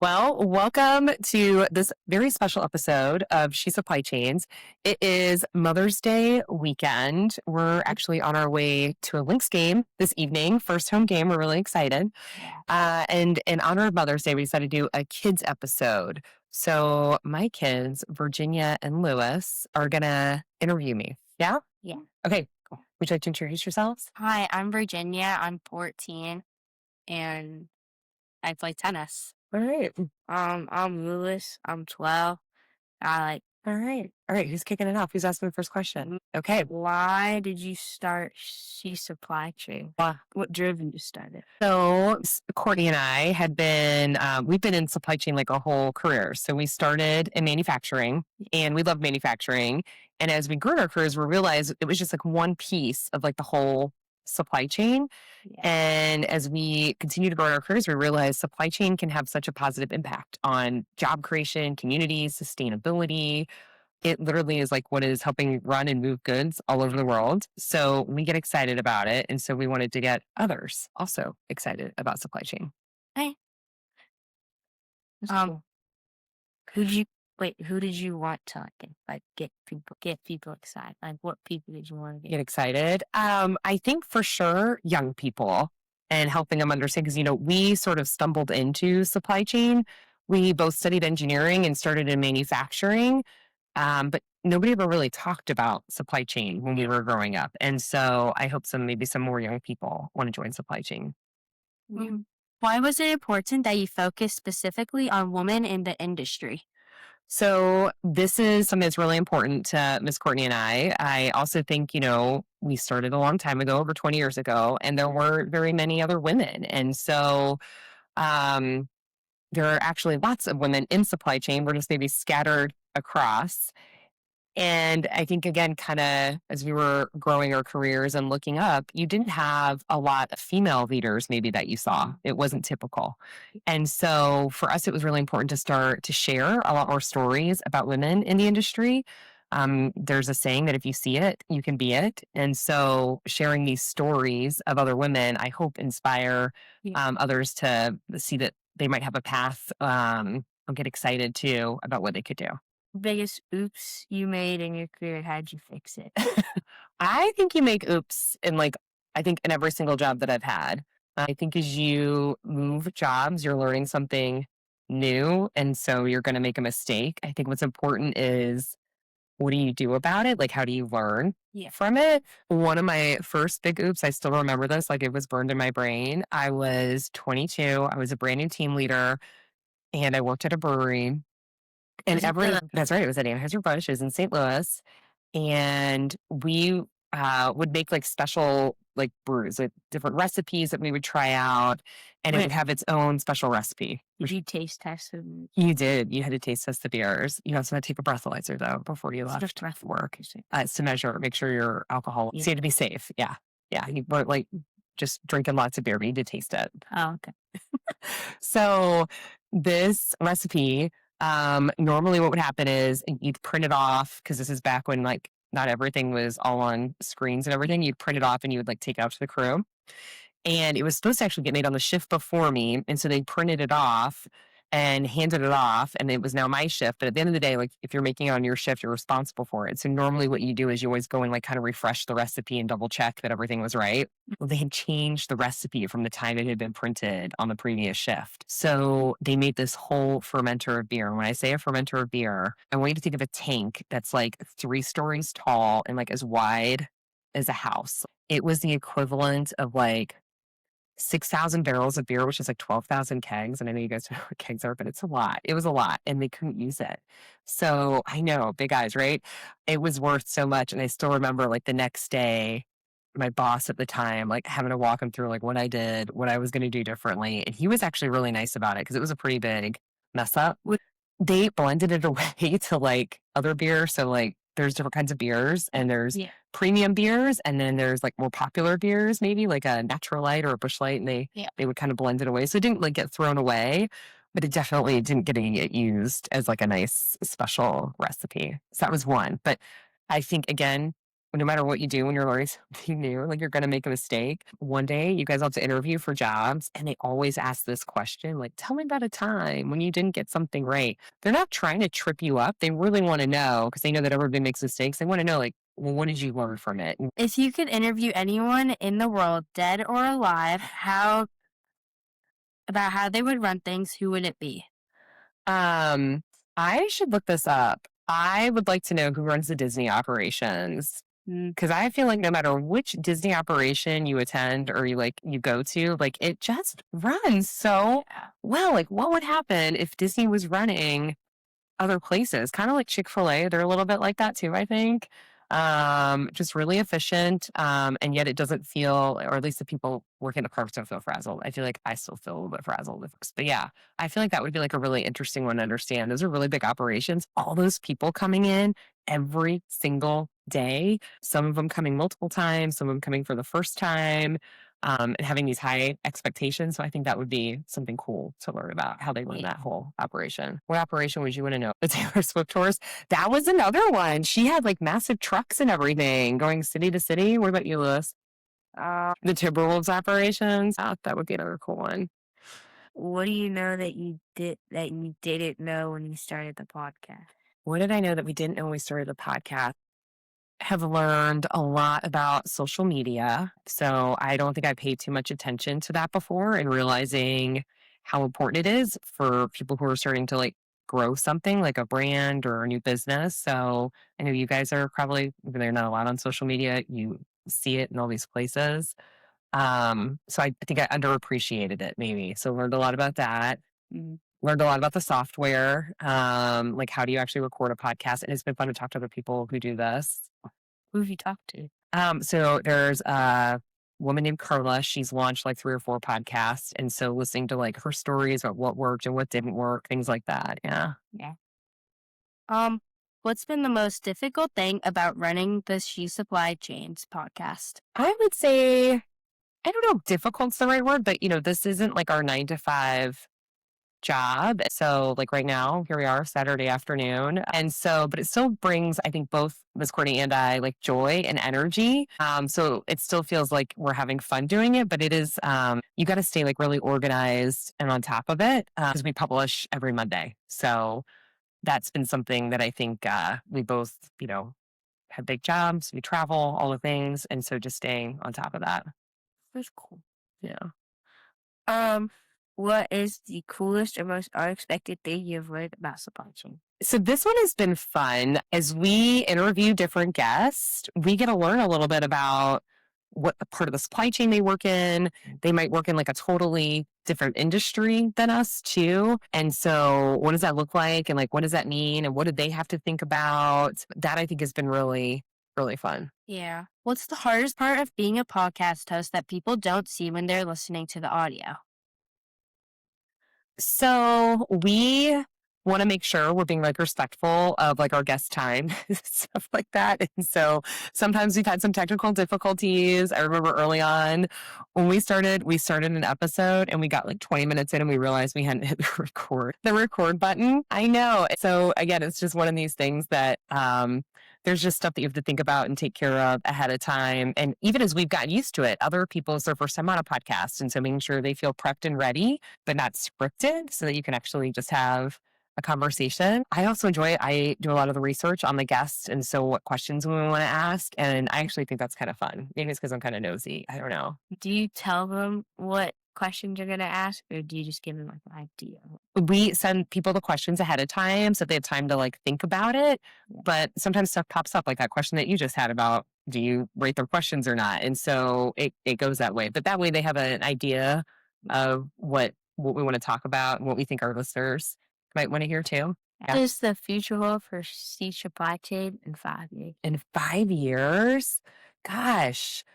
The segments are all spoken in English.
Well, welcome to this very special episode of She Supply Chains. It is Mother's Day weekend. We're actually on our way to a Lynx game this evening, first home game. We're really excited. Yeah. And in honor of Mother's Day, we decided to do a kids episode. So my kids, Virginia and Lewis, are going to interview me. Yeah? Yeah. Okay, cool. Would you like to introduce yourselves? Hi, I'm Virginia. I'm 14 and I play tennis. All right. I'm Lewis. I'm 12. I like, All right. All right. Who's kicking it off? Who's asking the first question? Okay. why did you start She Supply Chain? What drove you to start it? So Courtney and I had been, we've been in supply chain like our whole career. So we started in manufacturing and we love manufacturing. And as we grew in our careers, we realized it was just like one piece of like the whole supply chain. Yeah. And as we continue to grow in our careers, we realized supply chain can have such a positive impact on job creation, communities, sustainability. It literally is like what is helping run and move goods all over the world. So we get excited about it. And so we wanted to get others also excited about supply chain. Hey, That's um, cool. who did you want to get people excited? Like, what people did you want to Get get? excited. I think for sure young people and helping them understand because, we sort of stumbled into supply chain. We both studied engineering and started in manufacturing. But nobody ever really talked about supply chain when we were growing up. And so I hope maybe some more young people want to join supply chain. Mhm. Why was it important that you focus specifically on women in the industry? So this is something that's really important to Miss Courtney and I. I also think, we started a long time ago, over 20 years ago, and there weren't very many other women. And so um, there are actually lots of women in supply chain. We're just maybe scattered across. And I think, again, kind of as we were growing our careers and looking up, you didn't have a lot of female leaders maybe that you saw. It wasn't typical. And so for us, it was really important to start to share a lot more stories about women in the industry. There's a saying that if you see it, you can be it. And so sharing these stories of other women, I hope inspire Yeah. others to see that they might have a path or get excited too about what they could do. Biggest oops you made in your career? How'd you fix it? I think you make oops in I think in every single job that I've had. I think as you move jobs, you're learning something new. And so you're going to make a mistake. I think what's important is what do you do about it? Like, how do you learn Yeah. from it? One of my first big oops, I still remember this, like it was burned in my brain. I was 22, I was a brand new team leader, and I worked at a brewery. And Was it the that's right, it was at Anheuser-Busch, it was in St. Louis. And we would make like special like brews with different recipes that we would try out, and it wait, would have its own special recipe. did you taste test them? You did. You had to taste test the beers. You also had to take a breathalyzer though before you What's the left breath work. you say? It's to measure, make sure your alcohol. Yeah. So you had to be safe. Yeah, yeah. You weren't like just drinking lots of beer, but you did taste it. Oh, okay. So this recipe, normally what would happen is you'd print it off because this is back when like not everything was all on screens and everything. You'd print it off and you would like take it out to the crew. And it was supposed to actually get made on the shift before me. And so they printed it off and handed it off. And it was now my shift. But at the end of the day, like if you're making it on your shift, you're responsible for it. So normally what you do is you always go and like kind of refresh the recipe and double check that everything was right. Well, they had changed the recipe from the time it had been printed on the previous shift. So they made this whole fermenter of beer. And when I say a fermenter of beer, I want you to think of a tank that's like 3 stories tall and like as wide as a house. It was the equivalent of like 6,000 barrels of beer, which is like 12,000 kegs. And I know you guys don't know what kegs are, but it's a lot. It was a lot and they couldn't use it. So I know, big eyes, right? It was worth so much. And I still remember like the next day, my boss at the time, like having to walk him through like what I did, what I was going to do differently. And he was actually really nice about it because it was a pretty big mess up. They blended it away to like other beer. So like there's different kinds of beers and there's Yeah. premium beers and then there's like more popular beers, maybe like a Natural Light or a Busch Light, and Yeah. they would kind of blend it away. So it didn't like get thrown away, but it definitely didn't get used as like a nice special recipe. So that was one. But I think again, no matter what you do when you're learning something new, like you're going to make a mistake. One day you guys have to interview for jobs and they always ask this question, like, tell me about a time when you didn't get something right. They're not trying to trip you up. They really want to know because they know that everybody makes mistakes. They want to know, like, well, what did you learn from it? If you could interview anyone in the world, dead or alive, about how they would run things, who would it be? Um, I should look this up. I would like to know who runs the Disney operations. Mm, Because I feel like no matter which Disney operation you attend or you go to, like it just runs so yeah. well. Like, what would happen if Disney was running other places? Kind of like Chick-fil-A, they're a little bit like that too, I think. Just really efficient, and yet it doesn't feel, or at least the people working the parks don't feel frazzled. I feel like I still feel a little bit frazzled, but yeah, I feel like that would be like a really interesting one to understand. Those are really big operations. All those people coming in every single day, some of them coming multiple times, some of them coming for the first time, and having these high expectations. So I think that would be something cool to learn about how they run Yeah. that whole operation. What operation would you want to know? The Taylor Swift tours? That was another one. She had like massive trucks and everything going city to city. What about you, Lewis? The Timberwolves operations? That would be another cool one. What do you know that you didn't know when you started the podcast? What did I know that we didn't know when we started the podcast? Have learned a lot about social media. So I don't think I paid too much attention to that before and realizing how important it is for people who are starting to like grow something like a brand or a new business. So I know you guys are probably, even though you're not a lot on social media, you see it in all these places. So I think I underappreciated it maybe. So learned a lot about that. Mm. Learned a lot about the software, like how do you actually record a podcast? And it's been fun to talk to other people who do this. Who have you talked to? So there's a woman named Carla. She's launched like 3 or 4 podcasts. And so listening to like her stories about what worked and what didn't work, things like that. Yeah. Yeah. Um, what's been the most difficult thing about running the She Supply Chains podcast? I would say, I don't know if difficult's the right word, but this isn't like our 9 to 5 job. So like right now, here we are, Saturday afternoon. And so, but it still brings, I think both Miss Courtney and I like joy and energy. So it still feels like we're having fun doing it, but it is, you got to stay like really organized and on top of it because we publish every Monday. So that's been something that I think we both, have big jobs, we travel, all the things. And so just staying on top of that. That's cool. Yeah. Um, what is the coolest or most unexpected thing you've learned about supply chain? So this one has been fun. As we interview different guests, we get to learn a little bit about what part of the supply chain they work in. They might work in like a totally different industry than us too. And so what does that look like? And like, what does that mean? And what do they have to think about? That I think has been really, really fun. Yeah. What's the hardest part of being a podcast host that people don't see when they're listening to the audio? So we want to make sure we're being like respectful of like our guest time, stuff like that. And so sometimes we've had some technical difficulties. I remember early on when we started an episode and we got like 20 minutes in and we realized we hadn't hit the record button. I know. So again, it's just one of these things that, there's just stuff that you have to think about and take care of ahead of time. And even as we've gotten used to it, other people, it's their first time on a podcast. And so making sure they feel prepped and ready, but not scripted so that you can actually just have a conversation. I also enjoy it. I do a lot of the research on the guests. And so what questions we want to ask. And I actually think that's kind of fun. Maybe it's because I'm kind of nosy. I don't know. Do you tell them what questions you're going to ask, or do you just give them like an idea? We send people the questions ahead of time so they have time to like think about it. But sometimes stuff pops up like that question that you just had about do you rate their questions or not? And so it goes that way. But that way they have an idea of what we want to talk about and what we think our listeners might want to hear too. What is the future hold for She Supply Chain in 5 years? In 5 years, gosh,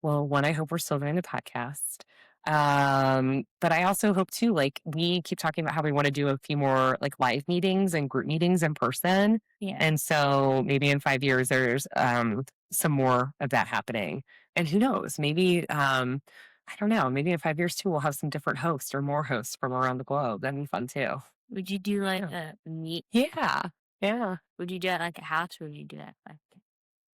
one, I hope we're still doing the podcast. But I also hope too, like we keep talking about how we want to do a few more like live meetings and group meetings in person. Yeah. And so maybe in 5 years there's some more of that happening. And who knows, maybe I don't know, maybe in 5 years too we'll have some different hosts or more hosts from around the globe. That'd be fun too. Would you do like Yeah. a meet? Yeah. Yeah. Would you do it like a house, or would you do that like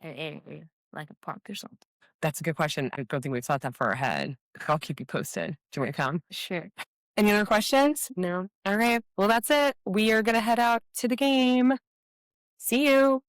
an area, like a park or something. That's a good question. I don't think we've thought that far ahead. I'll keep you posted. Do you want to come? Sure. Any other questions? No. All right. Well, that's it. We are going to head out to the game. See you.